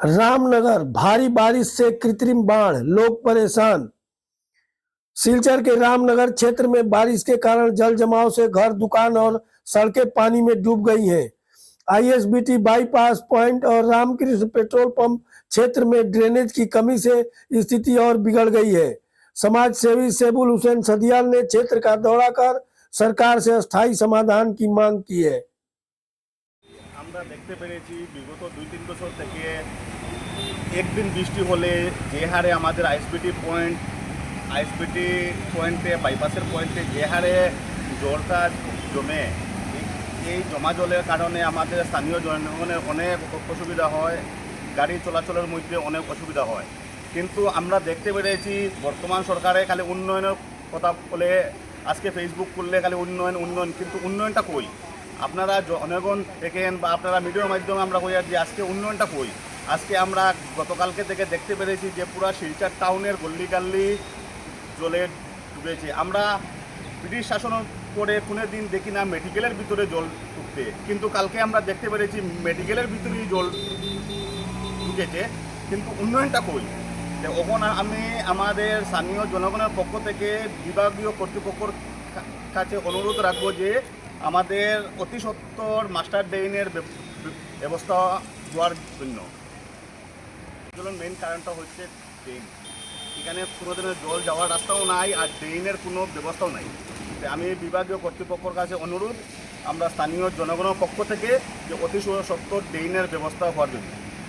रामनगर भारी बारिश से कृत्रिम बाढ़, लोग परेशान। सिलचर के रामनगर क्षेत्र में बारिश के कारण जल जमाव से घर, दुकान और सड़कें पानी में डूब गई हैं। आईएसबीटी बाईपास पॉइंट और रामकृष्ण पेट्रोल पंप क्षेत्र में ड्रेनेज की कमी से स्थिति और बिगड़ गई है। समाज सेवी सेबुल हुसैन सदियाल ने क्षेत्र का दौरा कर सरकार से स्थायी समाधान की मांग की है। আমরা দেখতে পেরেছি বিগত 2-3 বছর থেকে একদিন বৃষ্টি হলে যে হারে আমাদের আইএসবিটি পয়েন্টে বাইপাসের পয়েন্টে যে হারে জলটা জমে, এই জমা জলের কারণে আমাদের স্থানীয় জনগণের অনেক অসুবিধা হয়, গাড়ি চলাচলের মধ্যে অনেক অসুবিধা হয়। কিন্তু আমরা দেখতে পেরেছি বর্তমান সরকারে খালি উন্নয়নের কথা বলে, আজকে ফেসবুক করলে খালি উন্নয়ন, কিন্তু উন্নয়নটা কই? আপনারা জনগণ দেখেন বা আপনারা মিডিয়ার মাধ্যমে আমরা কই যে আজকে উন্নয়নটা কই? আজকে আমরা গতকালকে থেকে দেখতে পেরেছি যে পুরো শিলচর টাউনের গল্লি জলে ডুবেছে। আমরা ব্রিটিশ শাসন করে কোনো দিন দেখি না মেডিকেলের ভিতরে জল ঢুকতে, কিন্তু কালকে আমরা দেখতে পেরেছি মেডিকেলের ভিতরেই জল ঢুকেছে, কিন্তু উন্নয়নটা কই? তখন আমি আমাদের স্থানীয় জনগণের পক্ষ থেকে বিভাগীয় কর্তৃপক্ষের কাছে অনুরোধ রাখবো যে আমাদের অতি সত্বর মাস্টার ড্রেইনের ব্যবস্থা দেওয়ার জন্য। মেইন কারণটা হচ্ছে ড্রেন, এখানে কোনো দিনের জল যাওয়ার রাস্তাও নাই আর ড্রেইনের কোনো ব্যবস্থাও নাই। আমি বিভাগীয় কর্তৃপক্ষের কাছে অনুরোধ আমরা স্থানীয় জনগণের পক্ষ থেকে যে অতি সত্বর ড্রেইনের ব্যবস্থা হওয়ার জন্য।